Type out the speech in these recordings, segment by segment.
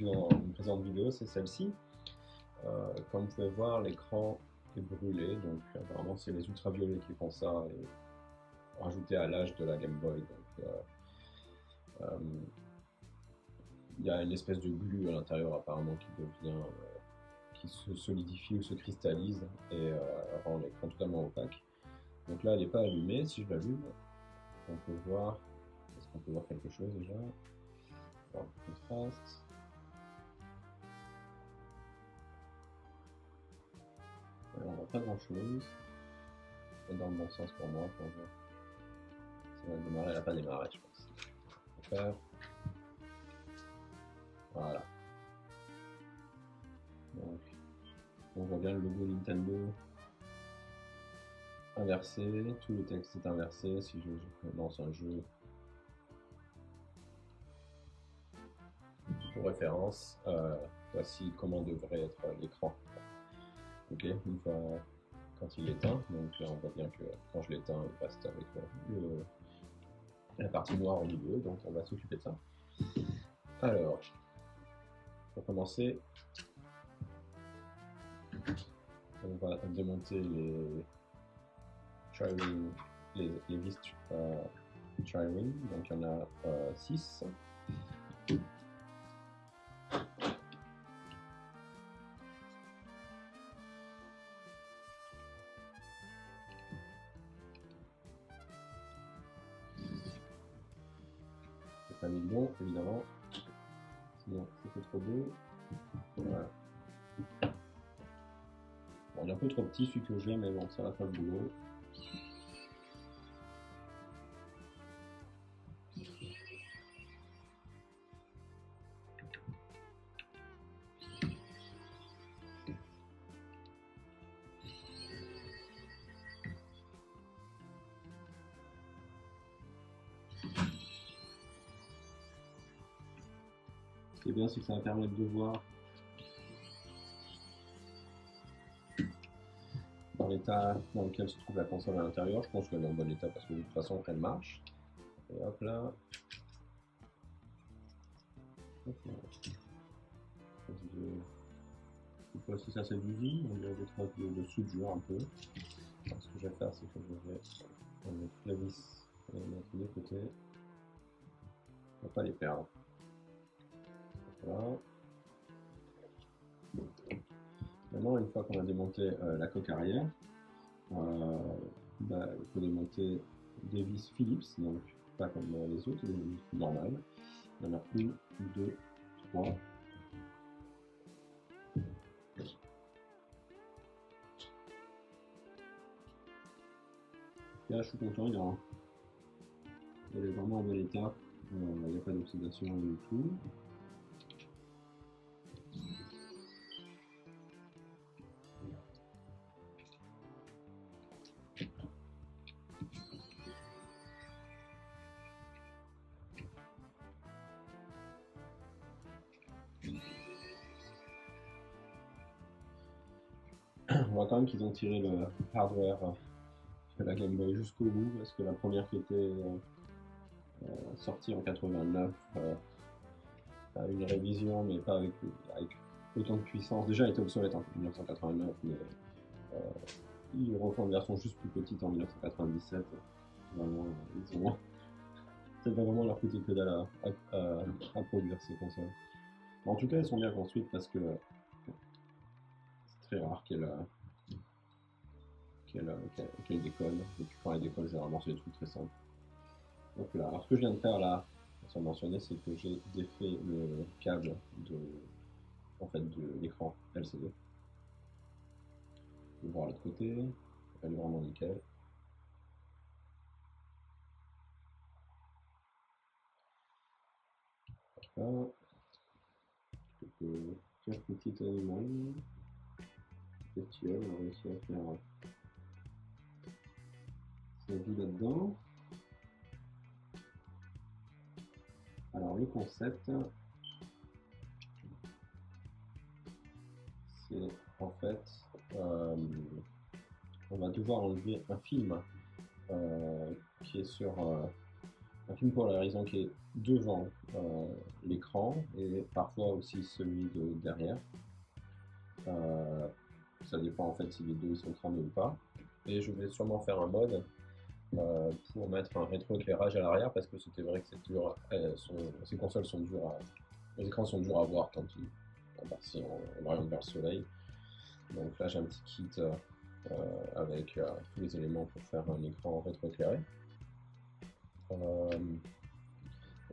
dans une précédente vidéo, c'est celle-ci. Comme vous pouvez voir, l'écran est brûlé, donc apparemment c'est les ultraviolets qui font ça, et rajouté à l'âge de la Game Boy. Il y a une espèce de glu à l'intérieur apparemment qui se solidifie ou se cristallise et rend l'écran totalement opaque. Donc là, elle n'est pas allumée. Si je l'allume, on peut voir. Est-ce qu'on peut voir quelque chose déjà? On va voir le contraste. Alors, on voit pas grand chose. C'est dans le bon sens pour moi. Pour voir. Ça va démarrer, elle n'a pas démarré, je pense. On va faire. Voilà. Donc, on voit bien le logo Nintendo inversé, tout le texte est inversé. Si je lance un jeu pour référence, voici comment devrait être l'écran. Ok, une fois quand il éteint, donc là on voit bien que quand je l'éteins, il reste avec la partie noire au milieu, donc on va s'occuper de ça. Alors, pour commencer, on va démonter les tri-ring, les vis tri-ring, donc il y en a 6. C'est pas mis le bon, évidemment, sinon c'était trop beau. Voilà. Bon, il est un peu trop petit celui que j'ai, mais bon, ça va faire le boulot. Ce qui est bien, c'est que ça va permettre de voir dans l'état dans lequel se trouve la console à l'intérieur. Je pense qu'elle est en bon état parce que de toute façon elle marche. Et hop là. Je sais pas si ça c'est d'usine, on dirait des trucs de soudure un peu. Alors, ce que je vais faire, c'est que je vais enlever toutes les vis et les mettre de côté. On va pas les perdre. Voilà. Maintenant, une fois qu'on a démonté la coque arrière, il faut démonter des vis Phillips, donc pas comme les autres, des vis normales. Il y en a 1, 2, 3. Là, je suis content, il est vraiment en bon état, il n'y a pas d'oxydation du tout. On voit quand même qu'ils ont tiré le hardware de la Game Boy jusqu'au bout, parce que la première qui était sortie en 89 a une révision, mais pas avec autant de puissance. Déjà, elle était obsolète en 1989, mais ils refont une version juste plus petite en 1997. Vraiment, ça va vraiment leur coûter que dalle à produire ces consoles. Mais en tout cas, elles sont bien construites parce que c'est très rare qu'elles décollent. Et puis quand elles décollent, généralement, c'est des trucs très simples. Donc là, alors ce que je viens de faire là, sans mentionner, c'est que j'ai défait le câble de l'écran LCD. On peut voir l'autre côté, elle est vraiment nickel. Voilà. Quelques petits animaux, bestiole, on a réussi à faire sa vie là-dedans. Alors le concept, c'est en fait, on va devoir enlever un film qui est sur un film polarisant qui est devant l'écran et parfois aussi celui de derrière. Euh, Ça dépend en fait si les deux sont cramés ou pas. Et je vais sûrement faire un mode pour mettre un rétroéclairage à l'arrière parce que c'était vrai que c'est dur, ces consoles sont dures les écrans sont durs à voir quand si on oriente vers le soleil. Donc là j'ai un petit kit avec tous les éléments pour faire un écran rétroéclairé. Donc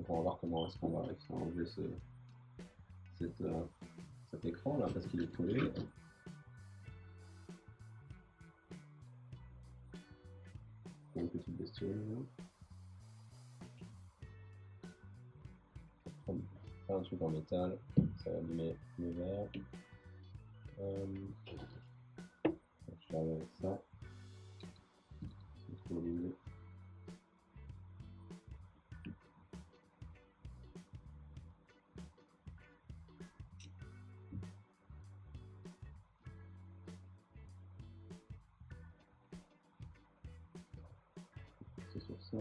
on va voir comment est-ce qu'on va réussir à enlever cet écran là parce qu'il est collé. Une petite bestiole. Faire un truc en métal, ça va abîmer le verre. Je vais aller avec ça. C'est trop abîmé. C'est sur ça.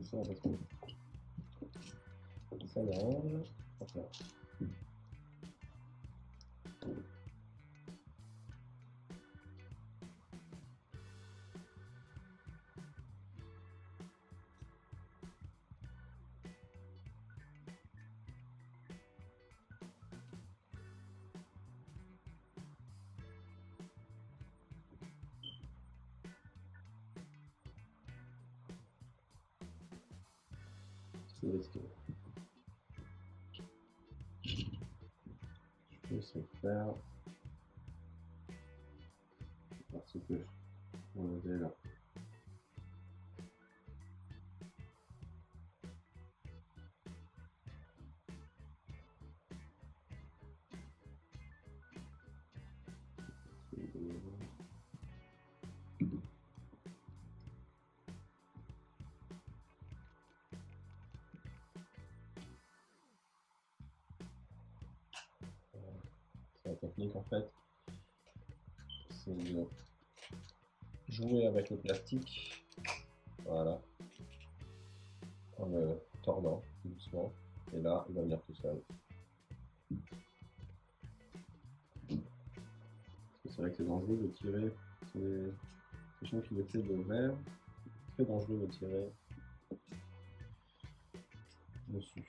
Ça parce que ça l'arrange. Enfin, c'est risqué. Je peux se faire parce que je vais enlever là. La technique en fait, c'est de jouer avec le plastique, voilà, en le tordant doucement, et là il va venir tout seul. C'est vrai que c'est dangereux de tirer sur les gens qui essaient de verre, c'est très dangereux de tirer dessus.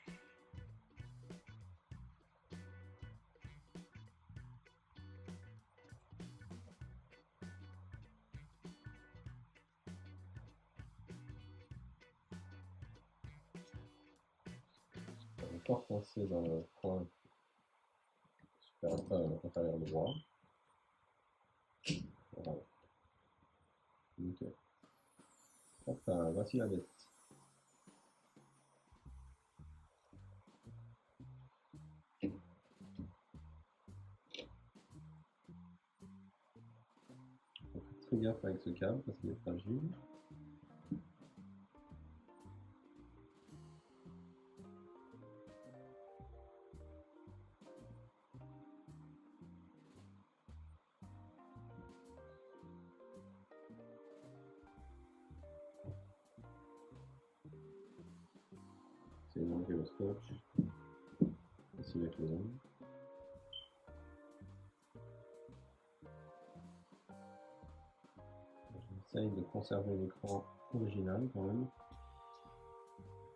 Encore coincé dans le coin inférieur droit. Voilà. Nickel. Enfin, voici la bête. Faut faire très gaffe avec ce câble parce qu'il est fragile. C'est d'enlever le scotch. Ici avec les ongles. J'essaye de conserver l'écran original quand même.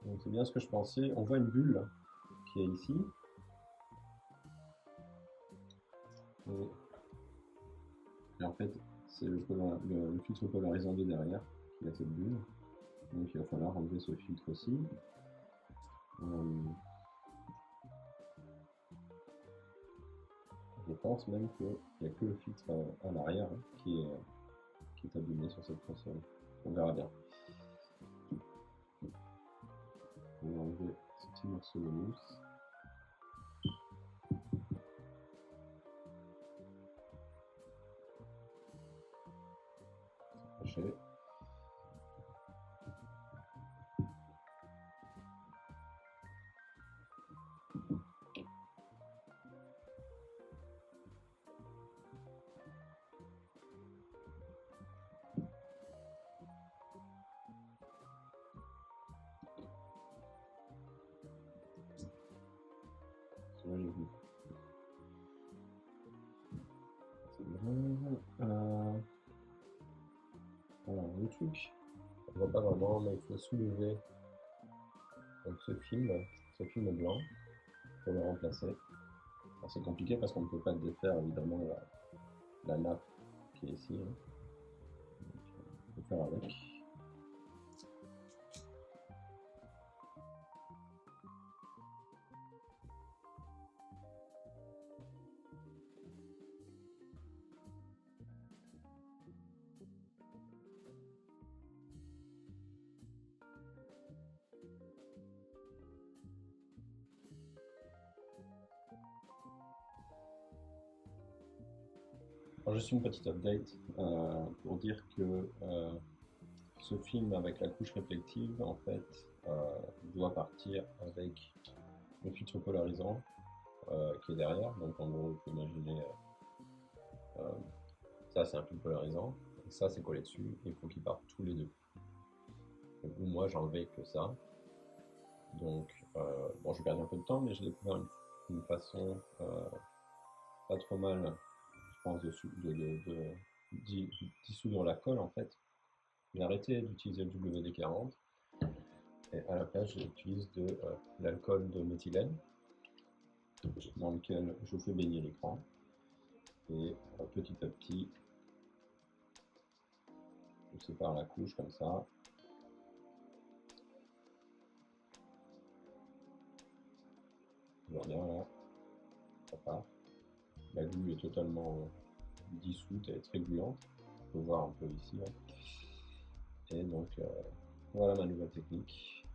Donc c'est bien ce que je pensais. On voit une bulle qui est ici. Et en fait, c'est le filtre polarisant de derrière qui a cette bulle. Donc il va falloir enlever ce filtre aussi. Je pense même qu'il n'y a que le filtre à l'arrière qui est abîmé sur cette console. On verra bien. On va enlever ce petit morceau de mousse. Accroché. j'ai vu. C'est bon. Alors, le truc, on voit pas vraiment, mais il faut soulever donc, ce film blanc, pour le remplacer. Alors, c'est compliqué parce qu'on ne peut pas défaire évidemment la nappe qui est ici. Hein. Donc, on peut faire avec. Alors, juste une petite update pour dire que ce film avec la couche réflective, en fait, doit partir avec le filtre polarisant qui est derrière. Donc, en gros, vous pouvez imaginer ça, c'est un filtre polarisant, et ça, c'est collé dessus, et il faut qu'ils partent tous les deux. Donc, moi, j'ai enlevé que ça. Donc, bon, j'ai perdu un peu de temps, mais j'ai découvert une façon pas trop mal, je pense, de dissoudre la colle en fait. J'ai arrêté d'utiliser le WD-40 et à la place j'utilise de l'alcool de méthylène dans lequel je fais baigner l'écran et petit à petit je sépare la couche comme ça. Je vois bien là, ça part. La glu est totalement dissoute, elle est très gluante. On peut voir un peu ici. Là. Et donc voilà ma nouvelle technique.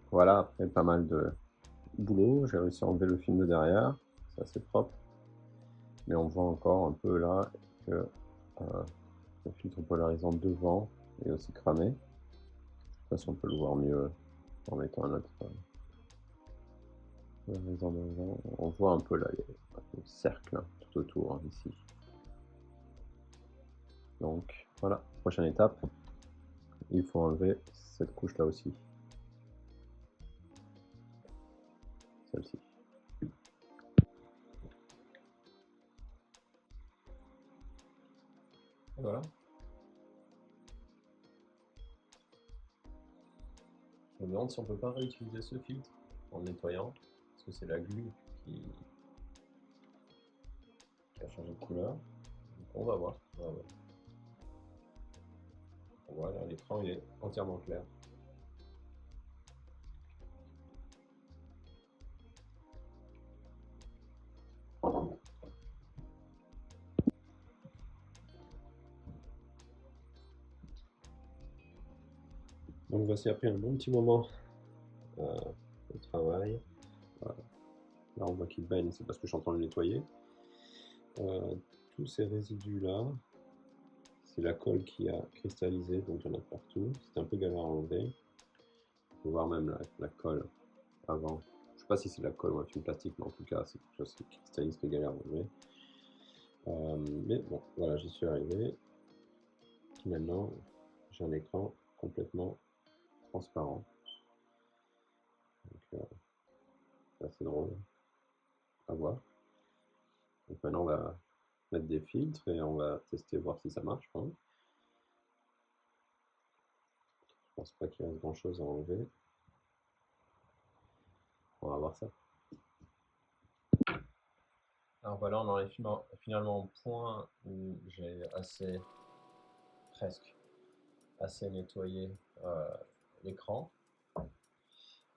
Voilà, après pas mal de boulot, j'ai réussi à enlever le film de derrière, c'est assez propre. Mais on voit encore un peu là que le filtre polarisant devant est aussi cramé. Je sais pas si on peut le voir mieux en mettant un autre polarisant devant. On voit un peu là, il y a un cercle hein, tout autour hein, ici. Donc voilà, prochaine étape, il faut enlever cette couche là aussi. Celle-ci. Et voilà. Je me demande si on peut pas réutiliser ce filtre en nettoyant, parce que c'est la glu qui a changé de couleur. Donc on va voir. Voilà, l'écran il est entièrement clair. Donc voici après un bon petit moment de travail. Là on voit qu'il baigne, c'est parce que je suis en train de le nettoyer. Tous ces résidus là, c'est la colle qui a cristallisé, donc il y en a partout. C'est un peu galère à enlever. On peut voir même la colle avant. Je ne sais pas si c'est la colle ou un film plastique, mais en tout cas c'est quelque chose qui cristallise, qui est galère à enlever. Mais bon, voilà, j'y suis arrivé. Maintenant, j'ai un écran complètement transparent. Donc, c'est assez drôle à voir. Donc maintenant, on va mettre des filtres et on va tester, voir si ça marche. Hein. Je pense pas qu'il reste grand chose à enlever. On va voir ça. Alors voilà, on en est finalement au point où j'ai presque assez nettoyé l'écran.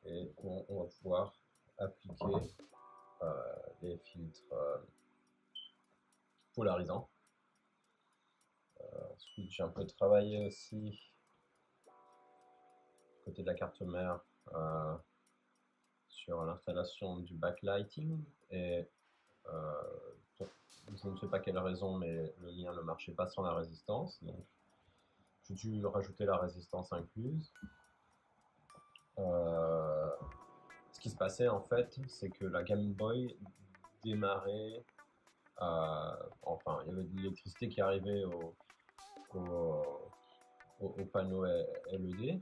Et on va pouvoir appliquer les filtres polarisants. Ensuite, j'ai un peu travaillé aussi côté de la carte mère sur l'installation du backlighting et je ne sais pas quelle raison, mais le mien ne marchait pas sans la résistance, donc j'ai dû rajouter la résistance incluse. Ce qui se passait en fait, c'est que la Game Boy démarrait, enfin il y avait de l'électricité qui arrivait au au panneau LED,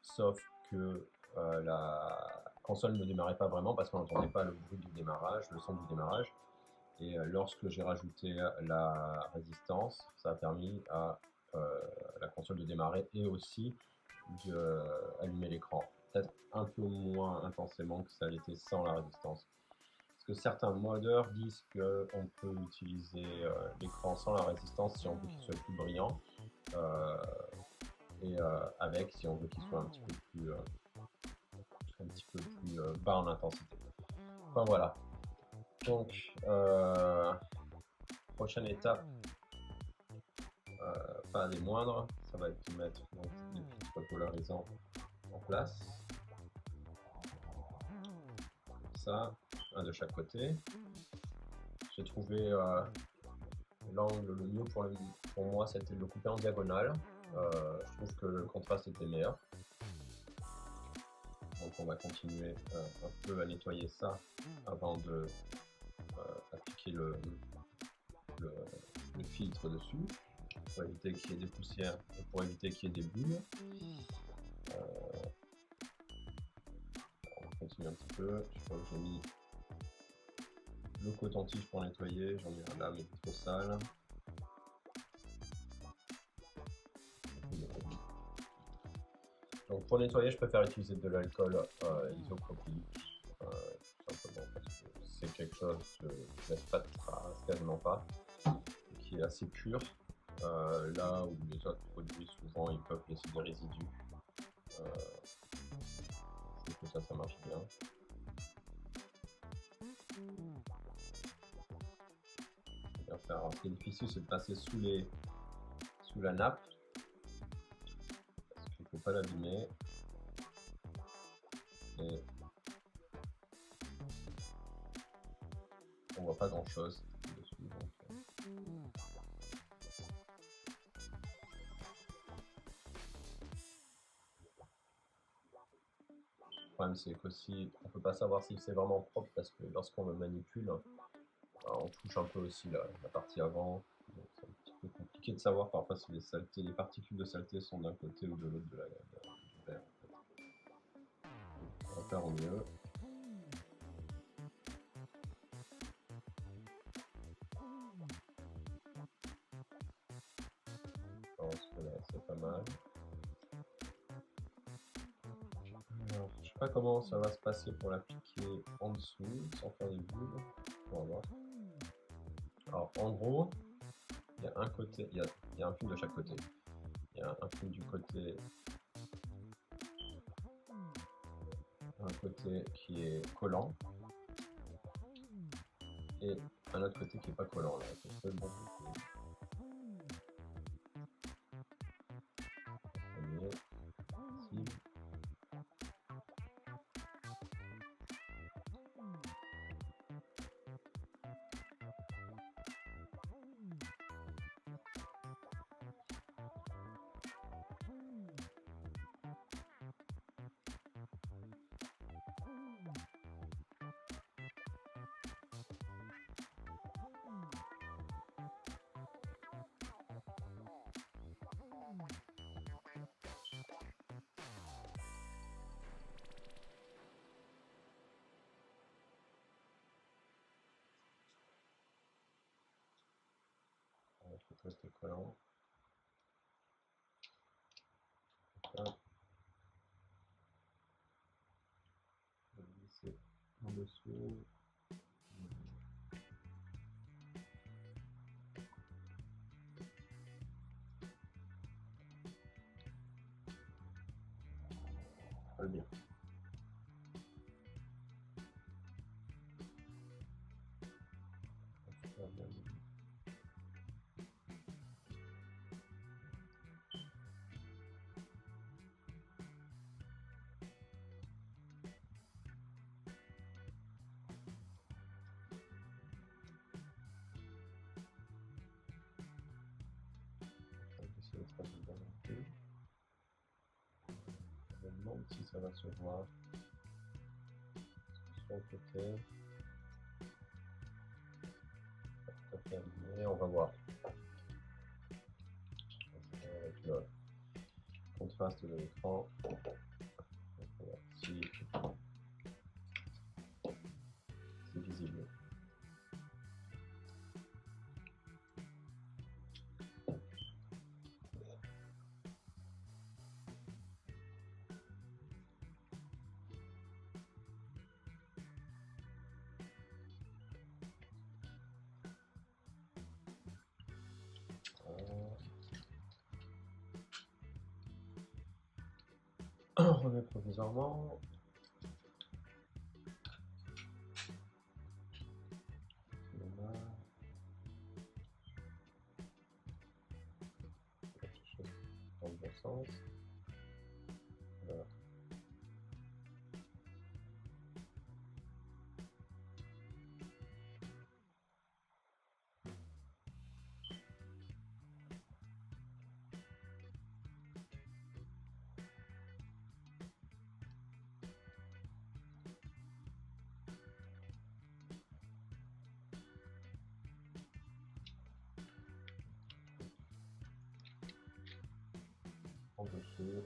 sauf que la console ne démarrait pas vraiment parce qu'on n'entendait pas le bruit du démarrage, le son du démarrage. Et lorsque j'ai rajouté la résistance, ça a permis à la console de démarrer et aussi d'allumer l'écran. Peut-être un peu moins intensément que ça l'était sans la résistance. Parce que certains modeurs disent qu'on peut utiliser l'écran sans la résistance si on veut qu'il soit plus brillant. Et avec si on veut qu'il soit un petit peu plus bas en intensité. Enfin voilà. Donc prochaine étape, pas des moindres, ça va être de mettre donc, des filtres polarisants en place. Comme ça, un de chaque côté. J'ai trouvé l'angle le mieux pour moi, c'était de le couper en diagonale. Je trouve que le contraste était meilleur. Donc on va continuer un peu à nettoyer ça avant de appliquer le filtre dessus pour éviter qu'il y ait des poussières et pour éviter qu'il y ait des bulles. On continue un petit peu. Je crois que j'ai mis le coton-tige pour nettoyer. J'en ai un là, mais trop sale. Donc pour nettoyer, je préfère utiliser de l'alcool isopropylique, tout simplement parce que c'est quelque chose qui ne laisse pas de traces, quasiment pas, et qui est assez pur. Là où les autres produits, souvent, ils peuvent laisser des résidus. Je trouve que ça marche bien. Bien faire. Alors, ce qui est difficile, c'est de passer sous la nappe, parce qu'il ne faut pas l'abîmer. Et on voit pas grand chose dessus. Donc, le problème c'est qu'aussi on peut pas savoir si c'est vraiment propre parce que lorsqu'on le manipule, on touche un peu aussi la partie avant. Donc c'est un petit peu compliqué de savoir parfois si les particules de saleté sont d'un côté ou de l'autre du verre. En fait. On va faire au mieux. Je pense que là c'est pas mal. Alors, je sais pas comment ça va se passer pour l'appliquer en dessous sans faire des bulles. On va voir. Alors en gros, il y a un côté, il y a un film de chaque côté. Il y a un film du côté, un côté qui est collant et un autre côté qui est pas collant là. C'est le bon côté. Premier, ici. Je vais rester collant. Hop. Je vais glisser en dessous. Très bien. Je me demande si ça va se voir sur le côté. Pas tout à fait aligné, on va voir. Avec contraste de l'écran. Si c'est visible. On remet provisoirement. Dans le bon sens. Voilà. En dessous.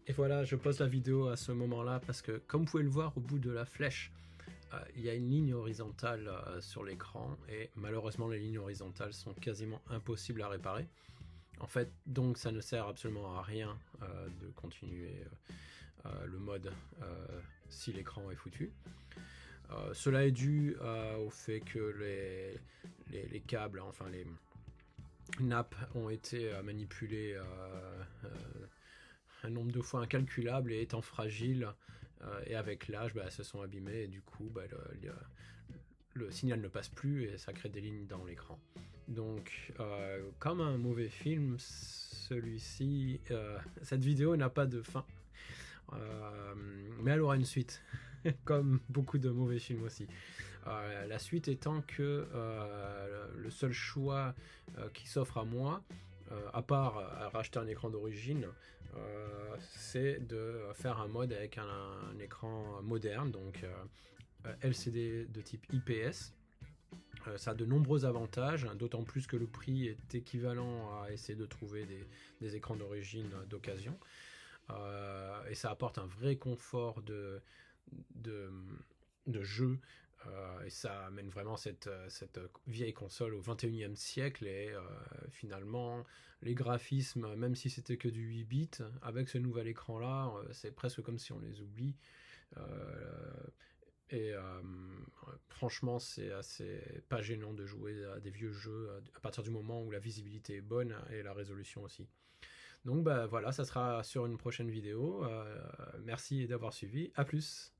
Et voilà, je pose la vidéo à ce moment-là parce que, comme vous pouvez le voir au bout de la flèche, il y a une ligne horizontale sur l'écran et malheureusement les lignes horizontales sont quasiment impossibles à réparer. En fait, donc ça ne sert absolument à rien de continuer le mode si l'écran est foutu. Cela est dû au fait que les câbles, enfin les nappes ont été manipulées un nombre de fois incalculable et étant fragiles et avec l'âge se sont abîmés et du coup le signal ne passe plus et ça crée des lignes dans l'écran. Donc comme un mauvais film, celui-ci, cette vidéo n'a pas de fin, mais elle aura une suite. Comme beaucoup de mauvais films aussi. La suite étant que le seul choix qui s'offre à moi, à part racheter un écran d'origine, c'est de faire un mode avec un écran moderne, donc LCD de type IPS. Ça a de nombreux avantages, d'autant plus que le prix est équivalent à essayer de trouver des écrans d'origine d'occasion. Et ça apporte un vrai confort de jeu et ça amène vraiment cette vieille console au 21e siècle et finalement les graphismes, même si c'était que du 8 bits, avec ce nouvel écran là c'est presque comme si on les oublie et franchement c'est assez pas gênant de jouer à des vieux jeux à partir du moment où la visibilité est bonne et la résolution aussi. Donc voilà, ça sera sur une prochaine vidéo. Merci d'avoir suivi, à plus.